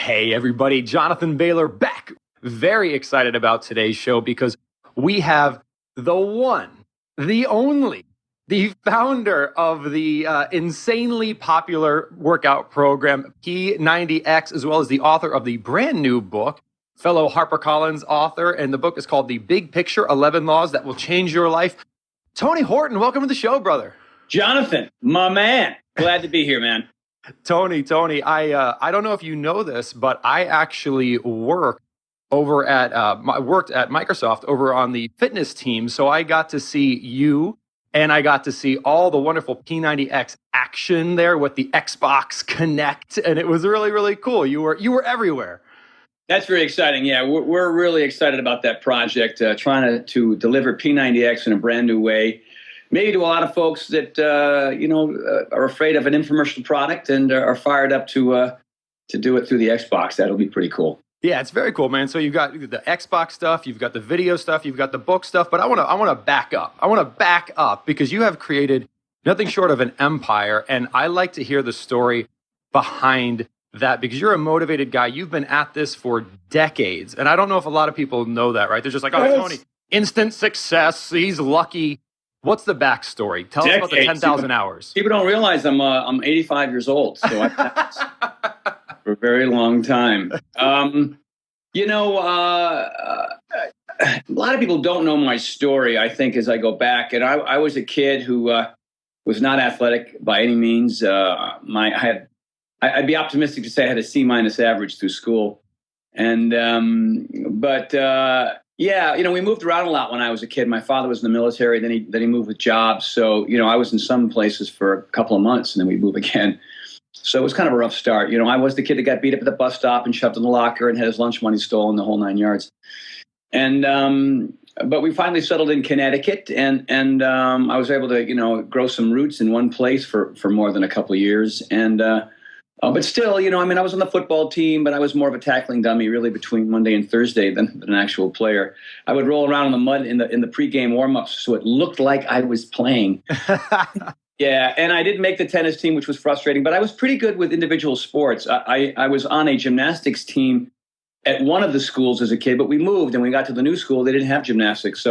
Hey, everybody, Jonathan Bailor back. Very excited about today's show because we have the one, the only, the founder of the insanely popular workout program, P90X, as well as the author of the brand new book, fellow HarperCollins author, and the book is called The Big Picture, 11 Laws That Will Change Your Life. Tony Horton, welcome to the show, brother. Jonathan, my man. Glad to be here, man. Tony, I don't know if you know this, but I actually worked at Microsoft over on the fitness team. So I got to see you and I got to see all the wonderful P90X action there with the Xbox Connect. And it was really, really cool. You were everywhere. That's very exciting. Yeah, we're really excited about that project, trying to deliver P90X in a brand new way. Maybe to a lot of folks that are afraid of an infomercial product and are fired up to do it through the Xbox. That'll be pretty cool. Yeah, it's very cool, man. So you've got the Xbox stuff, you've got the video stuff, you've got the book stuff, but I want to back up. I want to back up because you have created nothing short of an empire, and I like to hear the story behind that because you're a motivated guy. You've been at this for decades, and I don't know if a lot of people know that, right? They're just like, oh, Tony, instant success. He's lucky. What's the backstory? Tell us about the 10,000 hours. People don't realize I'm 85 years old, so I've done this for a very long time. A lot of people don't know my story, I think, as I go back. And I was a kid who was not athletic by any means. I'd be optimistic to say I had a C- average through school. And we moved around a lot when I was a kid. My father was in the military, then he moved with jobs. So, I was in some places for a couple of months and then we'd move again. So it was kind of a rough start. I was the kid that got beat up at the bus stop and shoved in the locker and had his lunch money stolen, the whole 9 yards. And but we finally settled in Connecticut and I was able to, grow some roots in one place for more than a couple of years. And but still, I was on the football team, but I was more of a tackling dummy really between Monday and Thursday than an actual player. I would roll around in the mud in the pregame warm-ups so it looked like I was playing. Yeah, and I didn't make the tennis team, which was frustrating, but I was pretty good with individual sports. I was on a gymnastics team at one of the schools as a kid, but we moved and we got to the new school. They didn't have gymnastics,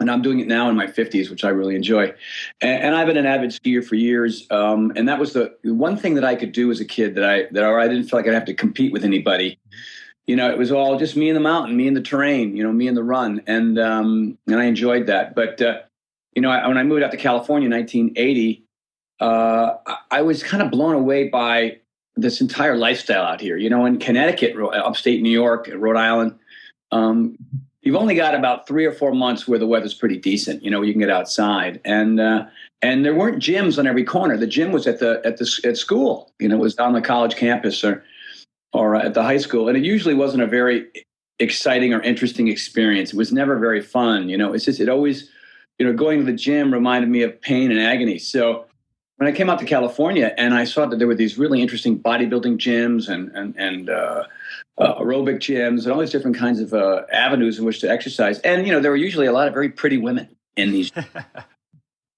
and I'm doing it now in my 50s, which I really enjoy. And I've been an avid skier for years. And that was the one thing that I could do as a kid that I didn't feel like I'd have to compete with anybody. It was all just me in the mountain, me in the terrain, me in the run. And I enjoyed that. But, when I moved out to California in 1980, I was kind of blown away by this entire lifestyle out here. In Connecticut, upstate New York, Rhode Island, you've only got about 3 or 4 months where the weather's pretty decent, you can get outside. And there weren't gyms on every corner. The gym was at school, it was on the college campus or at the high school. And it usually wasn't a very exciting or interesting experience. It was never very fun. It always, going to the gym reminded me of pain and agony. So when I came out to California and I saw that there were these really interesting bodybuilding gyms and aerobic gyms and all these different kinds of avenues in which to exercise. And, there were usually a lot of very pretty women in these.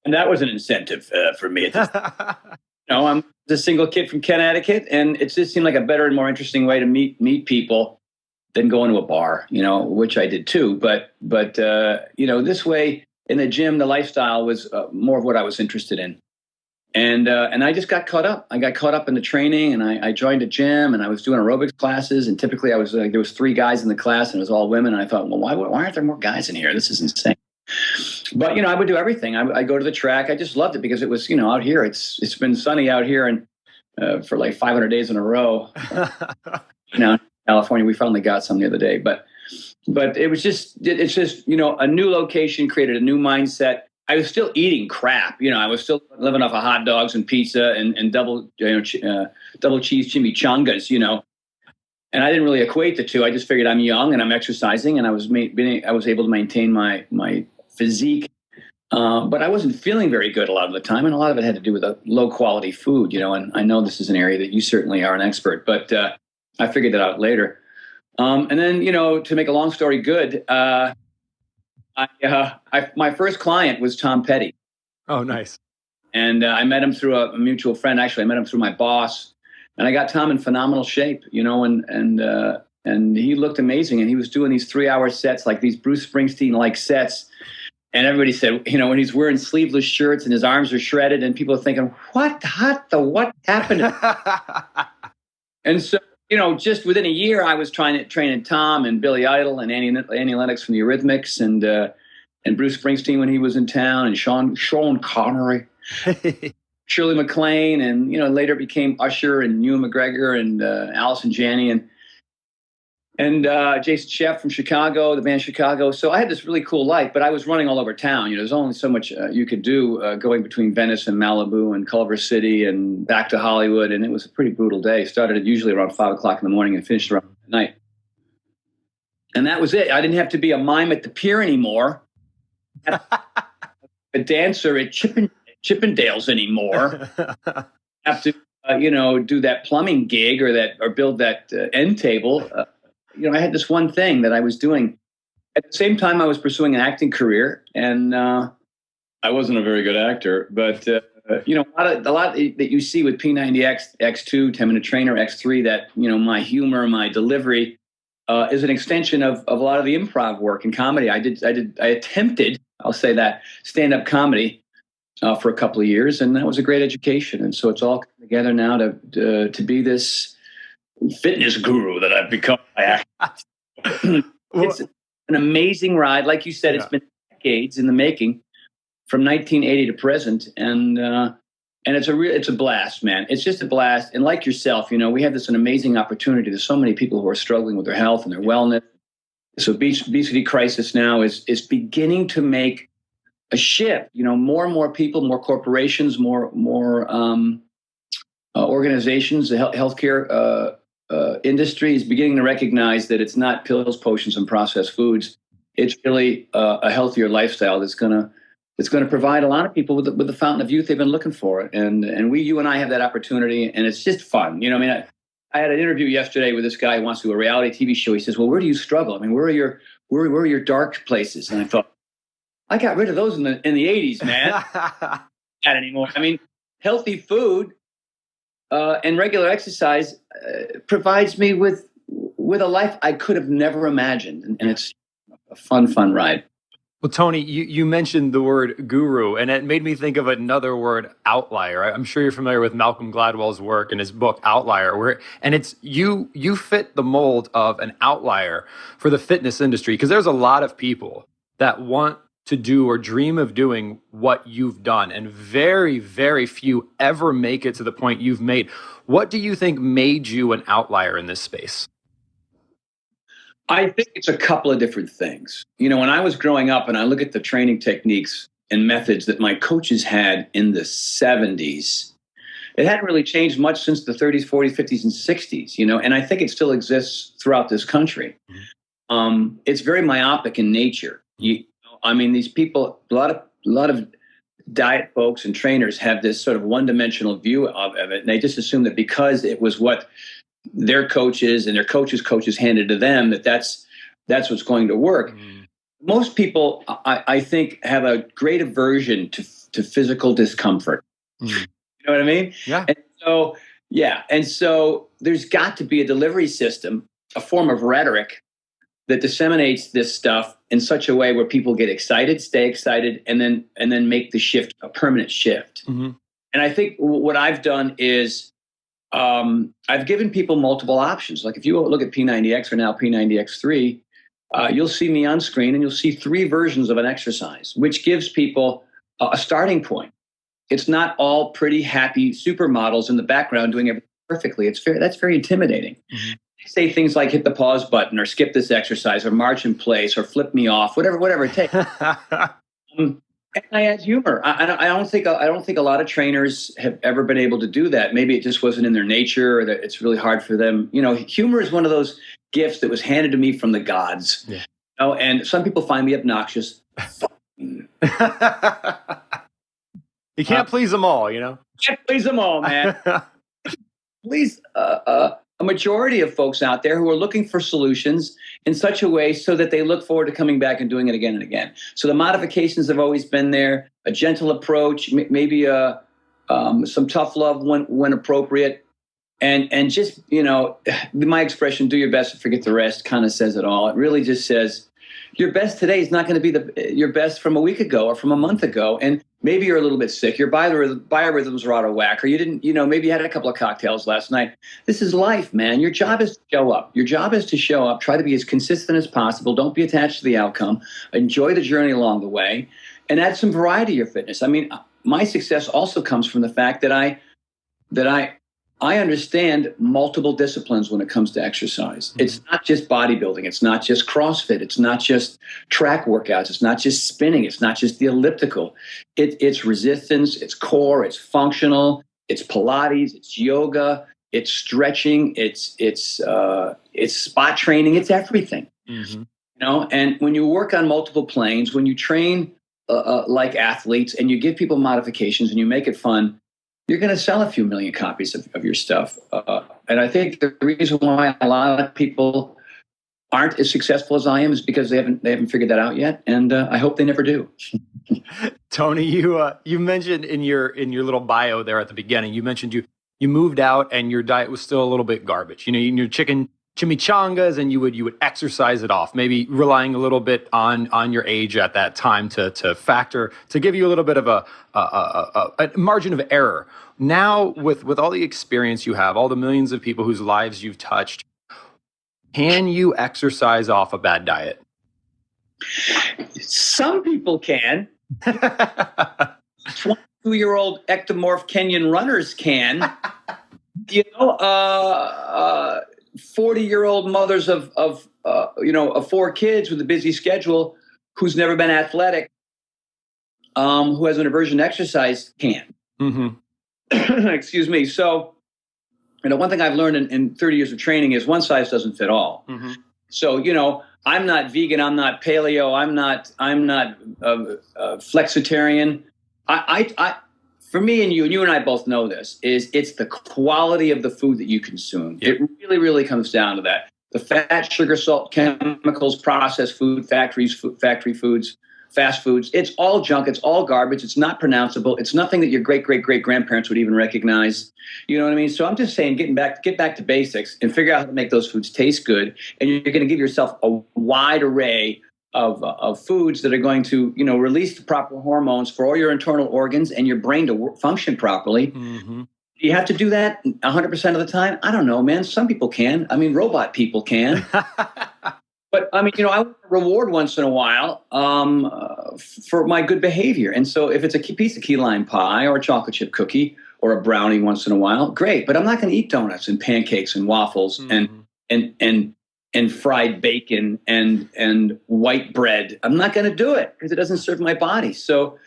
And that was an incentive for me. I'm a single kid from Connecticut, and it just seemed like a better and more interesting way to meet people than going to a bar, which I did too. But this way in the gym, the lifestyle was more of what I was interested in. And I just got caught up. I got caught up in the training, and I joined a gym, and I was doing aerobics classes. And typically, there was 3 guys in the class, and it was all women. And I thought, well, why aren't there more guys in here? This is insane. But I would do everything. I go to the track. I just loved it because it was out here. It's been sunny out here, and for like 500 days in a row. In California, we finally got some the other day. But it's just a new location created a new mindset. I was still eating crap. I was still living off of hot dogs and pizza and double cheese chimichangas, And I didn't really equate the two. I just figured I'm young and I'm exercising and I was able to maintain my physique. But I wasn't feeling very good a lot of the time. And a lot of it had to do with the low quality food, and I know this is an area that you certainly are an expert, but I figured that out later. And then, to make a long story good, my first client was Tom Petty. Oh, nice. And I met him through a mutual friend. Actually, I met him through my boss. And I got Tom in phenomenal shape, and he looked amazing. And he was doing these 3-hour sets, like these Bruce Springsteen-like sets. And everybody said, when he's wearing sleeveless shirts and his arms are shredded, and people are thinking, what happened? And so, just within a year, I was training Tom and Billy Idol and Annie Lennox from the Eurythmics and Bruce Springsteen when he was in town, and Sean Connery, Shirley MacLaine, and later became Usher and Ewan McGregor and Allison Janney and Jason Sheff from Chicago, the band Chicago. So I had this really cool life, but I was running all over town. There's only so much you could do going between Venice and Malibu and Culver City and back to Hollywood, and it was a pretty brutal day. Started usually around 5 o'clock in the morning and finished around midnight. And that was it. I didn't have to be a mime at the pier anymore, a dancer at Chippendales anymore. Have to, do that plumbing gig or build that end table. I had this one thing that I was doing. At the same time, I was pursuing an acting career, and I wasn't a very good actor. But a lot that you see with P90X, X2, 10-minute trainer, X3, that my humor, my delivery is an extension of a lot of the improv work and comedy. I attempted, I'll say that, stand-up comedy for a couple of years, and that was a great education. And so it's all come together now to be this fitness guru that I've become. It's an amazing ride. Like you said, It's been decades in the making, from 1980 to present, and it's a blast, man. It's just a blast. And like yourself, we have an amazing opportunity. There's so many people who are struggling with their health and their wellness. So obesity crisis now is beginning to make a shift. More and more people, more corporations, more organizations, the healthcare industry is beginning to recognize that it's not pills, potions, and processed foods. It's really a healthier lifestyle that's going to provide a lot of people with the fountain of youth they've been looking for. And you and I have that opportunity, and it's just fun. I had an interview yesterday with this guy who wants to do a reality TV show. He says, "Well, where do you struggle? I mean, where are your dark places?" And I thought, I got rid of those in the 80s, man. Not anymore. I mean, healthy food and regular exercise provides me with a life I could have never imagined, and it's a fun ride. Well, Tony, you mentioned the word guru, and it made me think of another word, outlier. I'm sure you're familiar with Malcolm Gladwell's work in his book Outlier, and it's you fit the mold of an outlier for the fitness industry, because there's a lot of people that want to do or dream of doing what you've done, and very, very few ever make it to the point you've made. What do you think made you an outlier in this space? I think it's a couple of different things. When I was growing up and I look at the training techniques and methods that my coaches had in the 70s, it hadn't really changed much since the 30s, 40s, 50s, and 60s, and I think it still exists throughout this country. It's very myopic in nature. These people, a lot of diet folks and trainers have this sort of one-dimensional view of it, and they just assume that because it was what their coaches and their coaches handed to them, that's what's going to work. Most people, I think, have a great aversion to physical discomfort. You know what I mean? Yeah. And so there's got to be a delivery system, a form of rhetoric that disseminates this stuff in such a way where people get excited, stay excited, and then make the shift a permanent shift. And I think what I've done is I've given people multiple options. Like if you look at P90X or now P90X3, you'll see me on screen and you'll see 3 versions of an exercise, which gives people a starting point. It's not all pretty, happy supermodels in the background doing everything perfectly. That's very intimidating. Say things like hit the pause button or skip this exercise or march in place or flip me off, whatever it takes. And I add humor. I don't think a lot of trainers have ever been able to do that. Maybe it just wasn't in their nature, or that it's really hard for them. Humor is one of those gifts that was handed to me from the gods. Yeah. And some people find me obnoxious. You can't please them all, Can't please them all, man. Please a majority of folks out there who are looking for solutions in such a way so that they look forward to coming back and doing it again and again. So the modifications have always been there, a gentle approach, maybe some tough love when appropriate, And just, my expression, do your best and forget the rest, kind of says it all. It really just says your best today is not going to be your best from a week ago or from a month ago. And maybe you're a little bit sick. Your biorhythms are out of whack, or you didn't, maybe you had a couple of cocktails last night. This is life, man. Your job is to show up. Your job is to show up. Try to be as consistent as possible. Don't be attached to the outcome. Enjoy the journey along the way, and add some variety to your fitness. I mean, my success also comes from the fact that I understand multiple disciplines when it comes to exercise. Mm-hmm. It's not just bodybuilding. It's not just CrossFit. It's not just track workouts. It's not just spinning. It's not just the elliptical. It's resistance. It's core. It's functional. It's Pilates. It's yoga. It's stretching. It's spot training. It's everything. Mm-hmm. And when you work on multiple planes, when you train like athletes, and you give people modifications and you make it fun, you're going to sell a few million copies of your stuff. And I think the reason why a lot of people aren't as successful as I am is because they haven't figured that out yet. And I hope they never do. Tony, you mentioned in your little bio there at the beginning, you mentioned you moved out and your diet was still a little bit garbage. Your chicken chimichangas, and you would exercise it off, maybe relying a little bit on your age at that time to give you a little bit of a margin of error. Now, with all the experience you have, all the millions of people whose lives you've touched, can you exercise off a bad diet? Some people can. 22-year-old ectomorph Kenyan runners can. 40-year-old mothers of 4 kids with a busy schedule, who's never been athletic, who has an aversion to exercise, can. Mm-hmm. Excuse me. So, one thing I've learned in 30 years of training is one size doesn't fit all. Mm-hmm. So, I'm not vegan. I'm not paleo. I'm not flexitarian. For me and you and I both know this, it's the quality of the food that you consume. Yep. It really, really comes down to that. The fat, sugar, salt, chemicals, processed food, factory foods, fast foods, it's all junk. It's all garbage. It's not pronounceable. It's nothing that your great-great-great-grandparents would even recognize. You know what I mean? So I'm just saying, get back to basics and figure out how to make those foods taste good. And you're going to give yourself a wide array of foods that are going to, release the proper hormones for all your internal organs and your brain to function properly. Mm-hmm. You have to do that 100% of the time? I don't know, man. Some people can. I mean, robot people can. But, I want to reward once in a while for my good behavior. And so if it's a piece of key lime pie or a chocolate chip cookie or a brownie once in a while, great. But I'm not going to eat donuts and pancakes and waffles and fried bacon and white bread. I'm not going to do it because it doesn't serve my body. So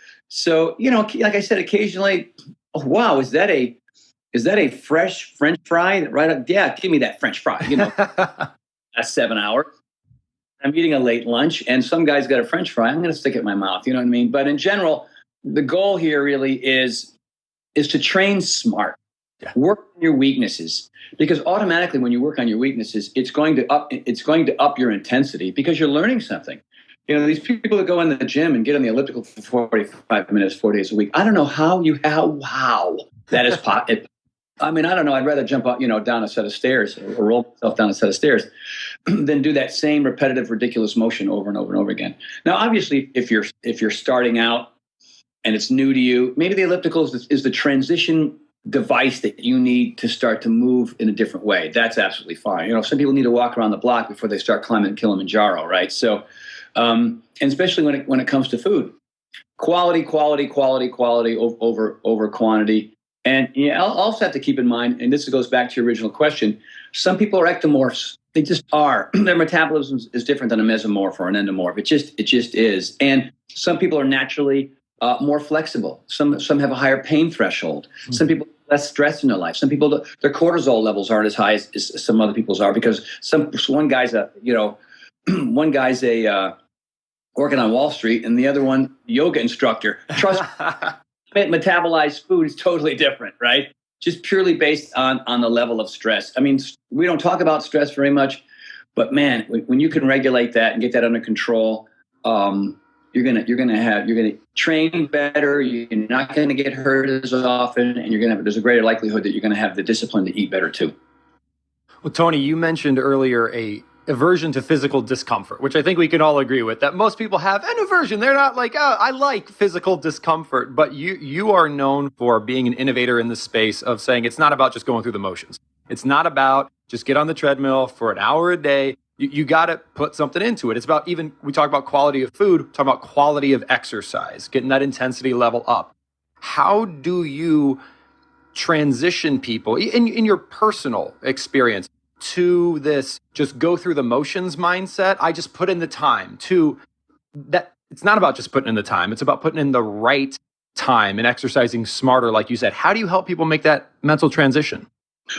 like I said, occasionally, oh, wow, is that a fresh French fry? Right up, yeah, give me that French fry. That's 7 hours. I'm eating a late lunch, and some guy's got a French fry. I'm going to stick it in my mouth. You know what I mean? But in general, the goal here really is to train smart. Yeah. Work on your weaknesses, because automatically when you work on your weaknesses, it's going to up your intensity because you're learning something. These people that go in the gym and get on the elliptical for 45 minutes, 4 days a week. I don't know how that is possible. I don't know. I'd rather jump up, down a set of stairs or roll myself down a set of stairs than do that same repetitive, ridiculous motion over and over and over again. Now, obviously, if you're starting out and it's new to you, maybe the elliptical is the transition device that you need to start to move in a different way. That's absolutely fine. Some people need to walk around the block before they start climbing Kilimanjaro, right? So, and especially when it comes to food, quality over quantity. And I'll also have to keep in mind, and this goes back to your original question, some people are ectomorphs. They just are. Their metabolism is different than a mesomorph or an endomorph. It just is. And some people are naturally more flexible. Some have a higher pain threshold. Mm-hmm. Some people have less stress in their life. Some people, their cortisol levels aren't as high as some other people's are, because one guy's a working on Wall Street, and the other one yoga instructor. Trust me, metabolized food is totally different, right? Just purely based on the level of stress. We don't talk about stress very much, but man, when you can regulate that and get that under control, you're gonna train better. You're not gonna get hurt as often, and there's a greater likelihood that you're gonna have the discipline to eat better too. Well, Tony, you mentioned earlier a aversion to physical discomfort, which I think we can all agree with, that most people have an aversion. They're not like, oh, I like physical discomfort, but you are known for being an innovator in the space of saying it's not about just going through the motions. It's not about just get on the treadmill for an hour a day. You got to put something into it. It's about, even we talk about quality of food, talk about quality of exercise, getting that intensity level up. How do you transition people in your personal experience to this just go through the motions mindset? I just put in the time to that. It's not about just putting in the time. It's about putting in the right time and exercising smarter, like you said. How do you help people make that mental transition?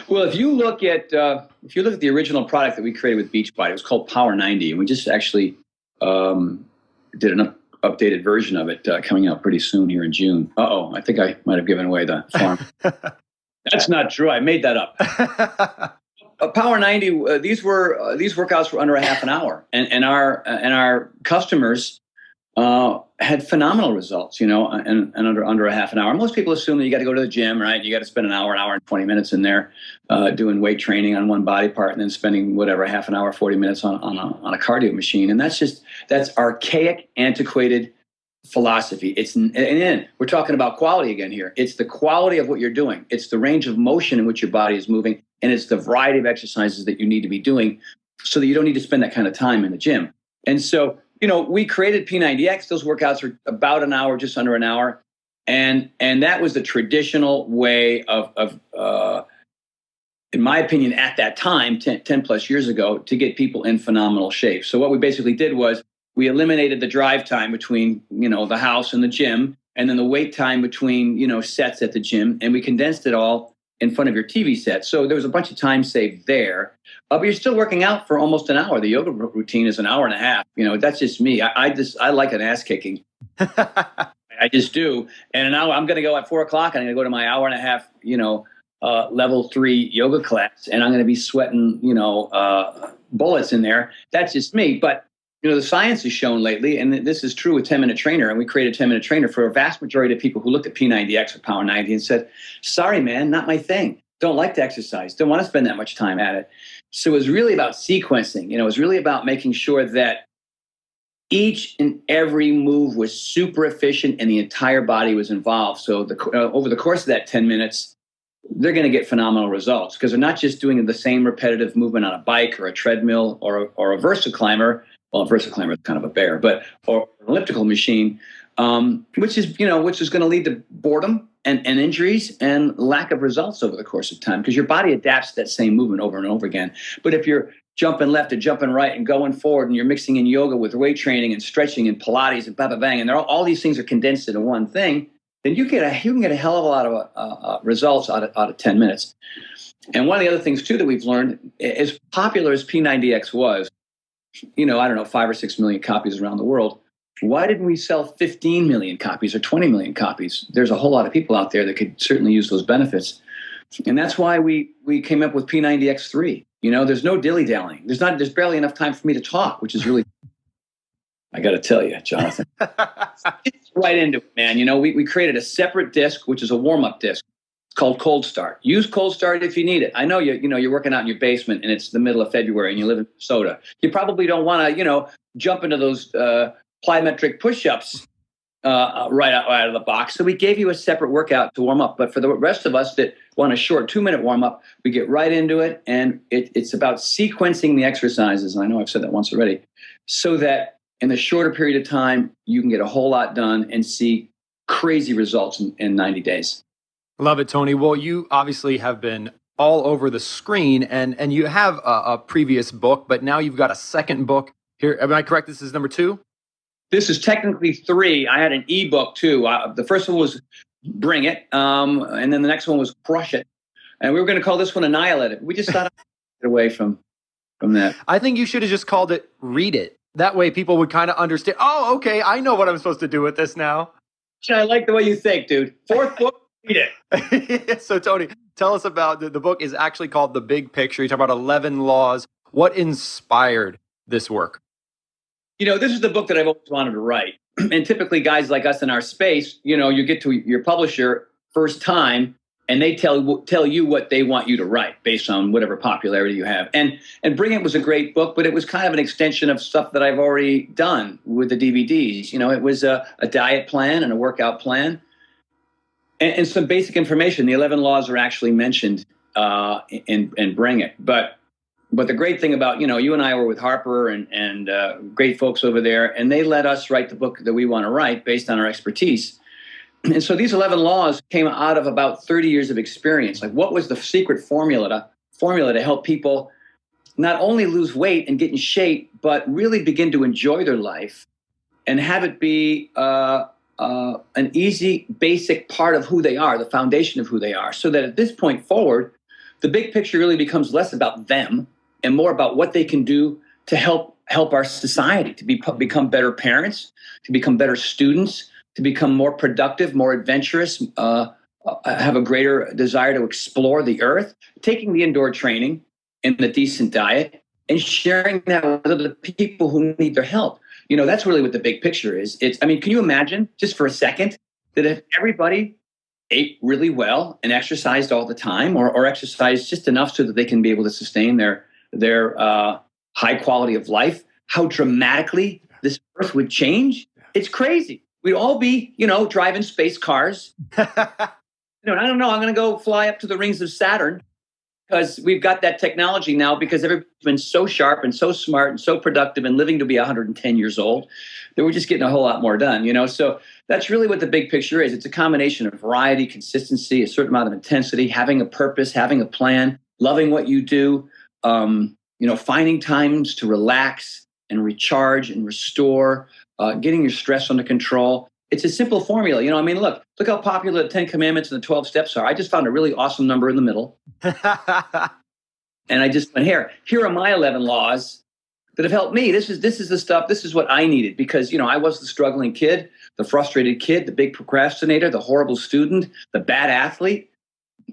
Well, if you look at the original product that we created with Beachbody, it was called Power 90, and we just actually did an updated version of it coming out pretty soon here in June. I think I might have given away the farm. That's not true. I made that up. Power 90. These workouts were under a half an hour, and our customers had phenomenal results, and under a half an hour. Most people assume that you got to go to the gym, right? You got to spend an hour and 20 minutes in there doing weight training on one body part, and then spending whatever half an hour, 40 minutes on a cardio machine. And that's archaic, antiquated philosophy. And we're talking about quality again here. It's the quality of what you're doing. It's the range of motion in which your body is moving, and it's the variety of exercises that you need to be doing so that you don't need to spend that kind of time in the gym. And so, we created P90X. Those workouts are about an hour, just under an hour. And that was the traditional way of in my opinion, at that time, 10 plus years ago, to get people in phenomenal shape. So what we basically did was we eliminated the drive time between, the house and the gym, and then the wait time between, sets at the gym. And we condensed it all in front of your TV set. So there was a bunch of time saved there. But you're still working out for almost an hour. The yoga routine is an hour and a half. That's just me. I like an ass kicking. I just do. And now I'm going to go at 4:00. I'm going to go to my hour and a half, level 3 yoga class, and I'm going to be sweating, bullets in there. That's just me. But the science has shown lately, and this is true with 10-Minute Trainer, and we created 10-Minute Trainer for a vast majority of people who looked at P90X or Power 90 and said, sorry, man, not my thing. Don't like to exercise. Don't want to spend that much time at it. So it was really about sequencing. It was really about making sure that each and every move was super efficient and the entire body was involved. So over the course of that 10 minutes, they're going to get phenomenal results because they're not just doing the same repetitive movement on a bike or a treadmill or a VersaClimber. Well, a VersaClimber is kind of a bear, or an elliptical machine, which is going to lead to boredom and injuries and lack of results over the course of time because your body adapts to that same movement over and over again. But if you're jumping left and jumping right and going forward, and you're mixing in yoga with weight training and stretching and Pilates and bang, and all these things are condensed into one thing, then you can get a hell of a lot of results out of 10 minutes. And one of the other things too that we've learned, as popular as P90X was, I don't know, 5 or 6 million copies around the world. Why didn't we sell 15 million copies or 20 million copies? There's a whole lot of people out there that could certainly use those benefits. And that's why we came up with P90X3. There's no dilly-dallying. There's barely enough time for me to talk, which is really, I got to tell you, Jonathan. It's right into it, man. We created a separate disc, which is a warm-up disc. It's called Cold Start. Use Cold Start if you need it. I know you're working out in your basement and it's the middle of February and you live in Minnesota. You probably don't want to, jump into those plyometric push-ups right out of the box. So we gave you a separate workout to warm up. But for the rest of us that want a short 2-minute warm-up, we get right into it. And it's about sequencing the exercises. And I know I've said that once already. So that in the shorter period of time, you can get a whole lot done and see crazy results in 90 days. Love it, Tony. Well, you obviously have been all over the screen, and you have a previous book, but now you've got a second book here. Am I correct? This is number 2? This is technically 3. I had an ebook too. The first one was Bring It, and then the next one was Crush It, and we were going to call this one Annihilate It. We just thought get away from that. I think you should have just called it Read It. That way, people would kind of understand. Oh, okay, I know what I'm supposed to do with this now. I like the way you think, dude. 4th book. Read it. So, Tony, tell us about the book is actually called The Big Picture. You talk about 11 laws. What inspired this work? This is the book that I've always wanted to write. And typically guys like us in our space, you get to your publisher first time and they tell you what they want you to write based on whatever popularity you have. And Bring It was a great book, but it was kind of an extension of stuff that I've already done with the DVDs. It was a diet plan and a workout plan and some basic information. The 11 laws are actually mentioned in Bring It. But the great thing about, you and I were with Harper and great folks over there, and they let us write the book that we want to write based on our expertise. And so these 11 laws came out of about 30 years of experience. Like, what was the secret formula to help people not only lose weight and get in shape, but really begin to enjoy their life and have it be an easy, basic part of who they are, the foundation of who they are, so that at this point forward, the big picture really becomes less about them and more about what they can do to help our society, to become better parents, to become better students, to become more productive, more adventurous, have a greater desire to explore the earth, taking the indoor training and the decent diet and sharing that with other people who need their help. That's really what the big picture is. Can you imagine just for a second that if everybody ate really well and exercised all the time or exercised just enough so that they can be able to sustain their high quality of life, how dramatically this earth would change? It's crazy. We'd all be, driving space cars. I don't know. I'm going to go fly up to the rings of Saturn because we've got that technology now because everybody's been so sharp and so smart and so productive and living to be 110 years old that we're just getting a whole lot more done, So that's really what the big picture is. It's a combination of variety, consistency, a certain amount of intensity, having a purpose, having a plan, loving what you do, finding times to relax and recharge and restore, getting your stress under control. It's a simple formula. Look how popular the 10 Commandments and the 12 steps are. I just found a really awesome number in the middle. And I just went, here are my 11 laws that have helped me. This is the stuff. This is what I needed because, I was the struggling kid, the frustrated kid, the big procrastinator, the horrible student, the bad athlete.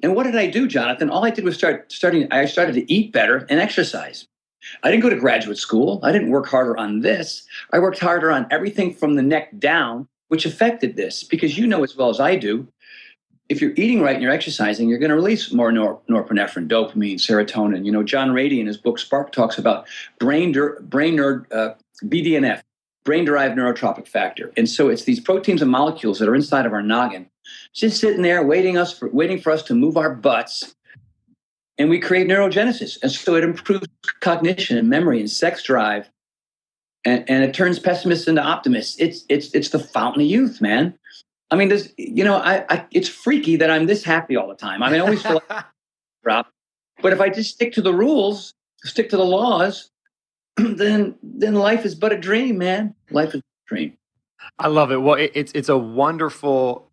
And what did I do, Jonathan? All I did was I started to eat better and exercise. I didn't go to graduate school. I didn't work harder on this. I worked harder on everything from the neck down, which affected this because as well as I do, if you're eating right and you're exercising, you're going to release more norepinephrine, dopamine, serotonin. John Rady in his book Spark talks about BDNF, brain-derived neurotropic factor. And so it's these proteins and molecules that are inside of our noggin, just sitting there waiting for us to move our butts, and we create neurogenesis. And so it improves cognition and memory and sex drive, and it turns pessimists into optimists. It's the fountain of youth, man. There's, it's freaky that I'm this happy all the time. I always feel like drop. But if I just stick to the rules, stick to the laws, then life is but a dream, man. Life is a dream. I love it. Well, it's a wonderful,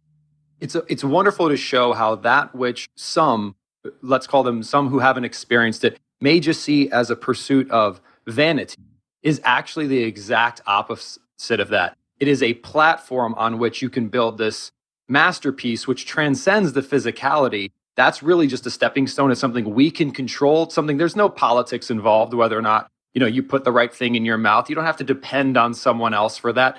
it's wonderful to show how that which some, let's call them some who haven't experienced it, may just see as a pursuit of vanity is actually the exact opposite of that. It is a platform on which you can build this masterpiece, which transcends the physicality. That's really just a stepping stone. It's something we can control, something there's no politics involved, whether or not, you put the right thing in your mouth. You don't have to depend on someone else for that.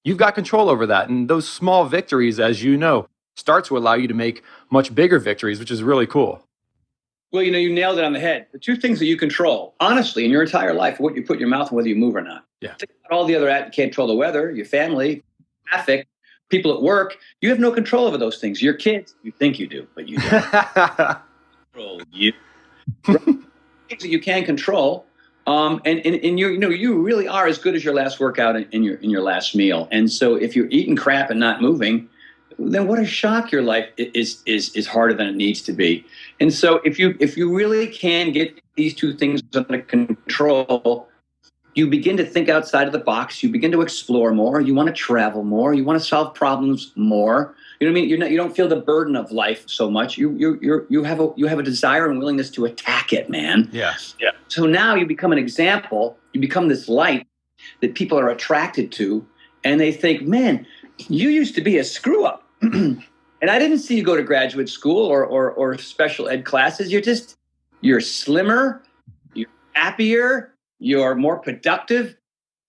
You've got control over that. And those small victories, as you know, start to allow you to make much bigger victories, which is really cool. Well, you nailed it on the head. The two things that you control, honestly, in your entire life, what you put in your mouth and whether you move or not. Yeah. All the other, you can't control the weather, your family, traffic, people at work. You have no control over those things. Your kids, you think you do, but you don't. Control you. Things that you can control. And you really are as good as your last workout in your last meal. And so if you're eating crap and not moving, then what a shock your life is harder than it needs to be. And so if you really can get these two things under control, you begin to think outside of the box. You begin to explore more. You want to travel more. You want to solve problems more. You know what I mean? You don't feel the burden of life so much. You have a desire and willingness to attack it, man. Yeah. So now you become an example. You become this light that people are attracted to, and they think, man, you used to be a screw up. And I didn't see you go to graduate school or special ed classes. You're slimmer, you're happier, you're more productive.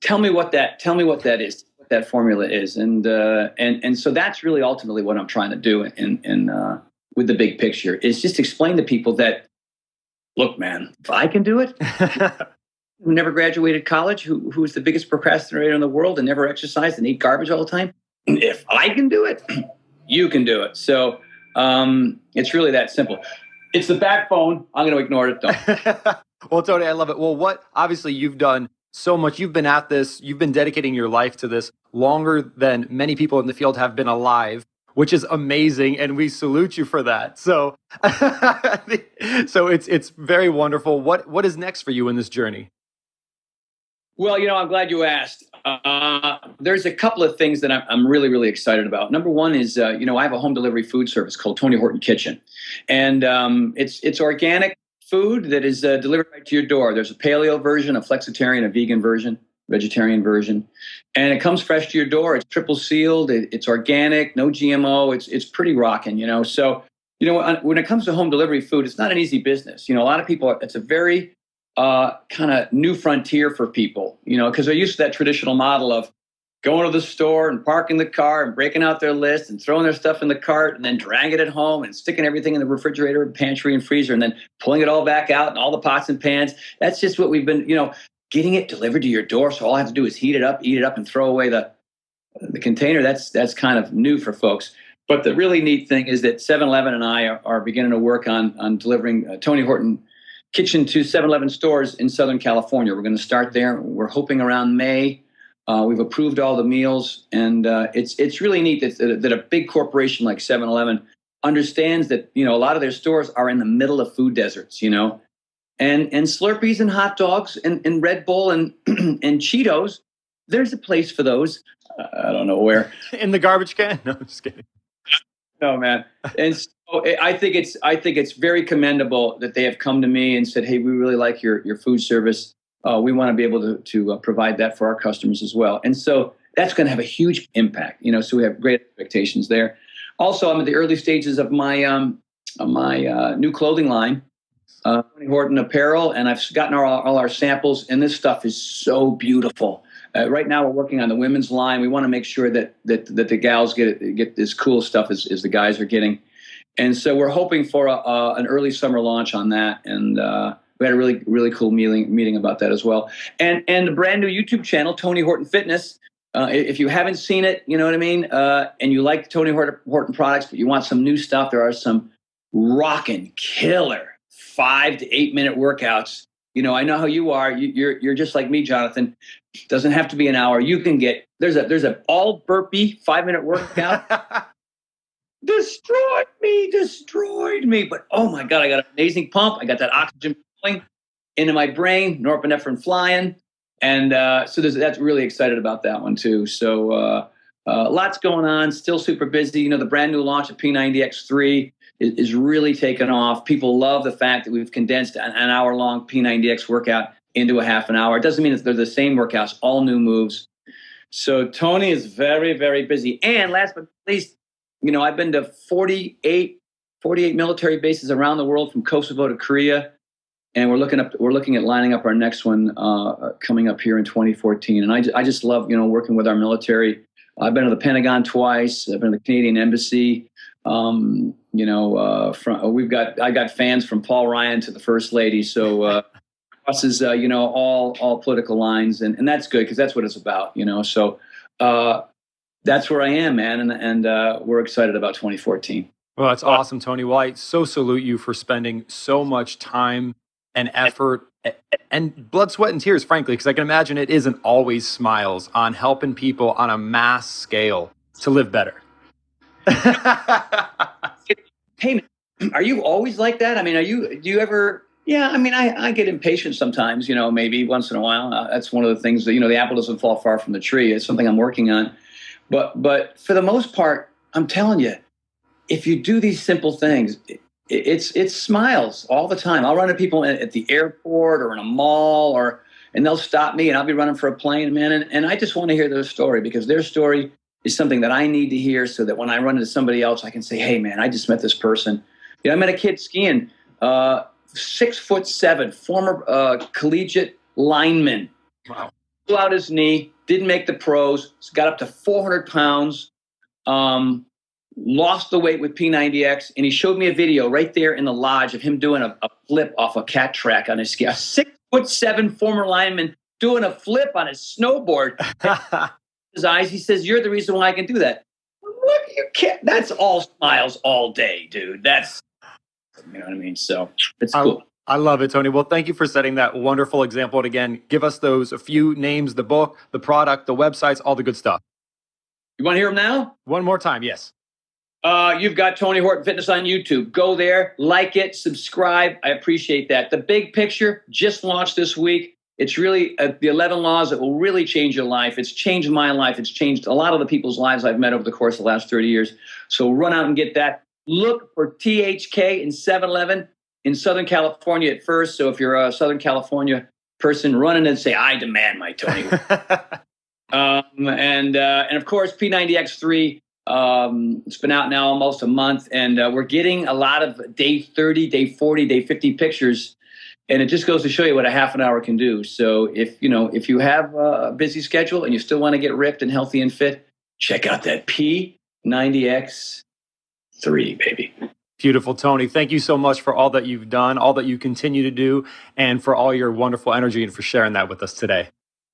Tell me what that is, what that formula is. And so that's really ultimately what I'm trying to do with the big picture, is just explain to people that, look, man, if I can do it, who never graduated college, who's the biggest procrastinator in the world and never exercised and ate garbage all the time, if I can do it, you can do it. So it's really that simple. It's the backbone. I'm going to ignore it, though. Well, Tony, I love it. Well, obviously you've done so much. You've been at this. You've been dedicating your life to this longer than many people in the field have been alive, which is amazing. And we salute you for that. So, so it's very wonderful. What is next for you in this journey? Well, I'm glad you asked. There's a couple of things that I'm really, really excited about. Number one is, I have a home delivery food service called Tony Horton Kitchen. And it's organic food that is delivered right to your door. There's a paleo version, a flexitarian, a vegan version, vegetarian version. And it comes fresh to your door. It's triple sealed. It's organic, no GMO. It's pretty rocking, So, when it comes to home delivery food, it's not an easy business. A lot of people, it's a very kind of new frontier for people, because they're used to that traditional model of going to the store and parking the car and breaking out their list and throwing their stuff in the cart and then dragging it home and sticking everything in the refrigerator, pantry, and freezer, and then pulling it all back out and all the pots and pans. That's just what we've been, getting it delivered to your door. So all I have to do is heat it up, and throw away the container. That's kind of new for folks. But the really neat thing is that 7-Eleven and I are beginning to work on delivering Tony Horton Kitchen to 7-Eleven stores in Southern California. We're going to start there. We're hoping around May. We've approved all the meals, and it's really neat that a big corporation like 7-Eleven understands that a lot of their stores are in the middle of food deserts, and Slurpees and hot dogs and Red Bull and and Cheetos. There's a place for those. I don't know where. In the garbage can? No, I'm just kidding. No, man. And so I think it's very commendable that they have come to me and said, "Hey, we really like your food service. We want to be able to provide that for our customers as well." And so that's going to have a huge impact. So we have great expectations there. Also, I'm at the early stages of my new clothing line, Tony Horton Apparel, and I've gotten all our samples. And this stuff is so beautiful. Right now, we're working on the women's line. We want to make sure that the gals get this cool stuff as the guys are getting. And so we're hoping for an early summer launch on that. And we had a really, really cool meeting about that as well. And a brand new YouTube channel, Tony Horton Fitness. If you haven't seen it, you know what I mean, and you like Tony Horton products, but you want some new stuff, there are some rockin' killer 5 to 8 minute workouts. I know how you are. You're just like me, Jonathan. Doesn't have to be an hour. You can get there's a all burpee 5-minute workout. destroyed me. But oh my God, I got an amazing pump. I got that oxygen flowing into my brain, norepinephrine flying, and so that's really excited about that one too. So lots going on. Still super busy. The brand new launch of P90X 3 is really taken off. People love the fact that we've condensed an hour-long P90X workout into a half an hour. It doesn't mean that they're the same workouts, all new moves. So Tony is very, very busy. And last but not least, I've been to 48 military bases around the world, from Kosovo to Korea, and we're looking at lining up our next one coming up here in 2014. And I just love working with our military. I've been to the Pentagon twice. I've been to the Canadian Embassy. I got fans from Paul Ryan to the First Lady. So crosses all political lines, and that's good, because that's what it's about. So that's where I am, man, and we're excited about 2014. Well, that's awesome, Tony. Well, I so salute you for spending so much time and effort and blood, sweat, and tears, frankly, because I can imagine it isn't always smiles on helping people on a mass scale to live better. Hey, are you always like that? I mean, do you ever? Yeah, I mean, I get impatient sometimes, maybe once in a while. That's one of the things that, the apple doesn't fall far from the tree. It's something I'm working on. But for the most part, I'm telling you, if you do these simple things, it's smiles all the time. I'll run into people at the airport or in a mall, and they'll stop me, and I'll be running for a plane, man. And I just want to hear their story, because their story is something that I need to hear, so that when I run into somebody else, I can say, "Hey, man, I just met this person." I met a kid skiing, 6'7", former collegiate lineman. Wow. Blew out his knee, didn't make the pros, got up to 400 pounds, lost the weight with P90X, and he showed me a video right there in the lodge of him doing a flip off a cat track on his ski. A 6'7" former lineman doing a flip on his snowboard. His eyes, he says, "You're the reason why I can do that." Look, you can't. That's all smiles all day, dude. That's, you know what I mean? So it's cool. I love it, Tony. Well, thank you for setting that wonderful example. And again, give us a few names, the book, the product, the websites, all the good stuff. You want to hear them now? One more time, yes. You've got Tony Horton Fitness on YouTube. Go there, like it, subscribe. I appreciate that. The Big Picture just launched this week. It's really the 11 laws that will really change your life. It's changed my life. It's changed a lot of the people's lives I've met over the course of the last 30 years. So run out and get that. Look for THK in 7-Eleven in Southern California at first. So if you're a Southern California person, run in and say, "I demand my Tony." And of course, P90X3. It's been out now almost a month, and we're getting a lot of day 30, day 40, day 50 pictures. And it just goes to show you what a half an hour can do. So if you have a busy schedule and you still want to get ripped and healthy and fit, check out that P90X3, baby. Beautiful, Tony. Thank you so much for all that you've done, all that you continue to do, and for all your wonderful energy and for sharing that with us today.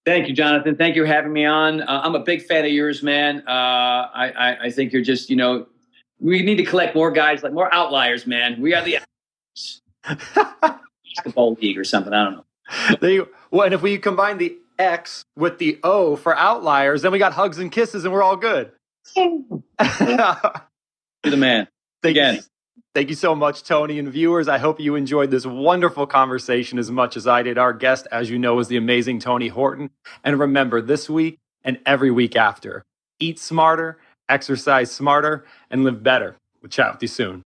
Thank you, Jonathan. Thank you for having me on. I'm a big fan of yours, man. I think you're just, we need to collect more guys, like more outliers, man. We are the basketball league or something. I don't know. Well, and if we combine the X with the O for outliers, then we got hugs and kisses and we're all good. You're the man. Thank you so much, Tony. And viewers, I hope you enjoyed this wonderful conversation as much as I did. Our guest, as you know, is the amazing Tony Horton. And remember, this week and every week after, eat smarter, exercise smarter, and live better. We'll chat with you soon.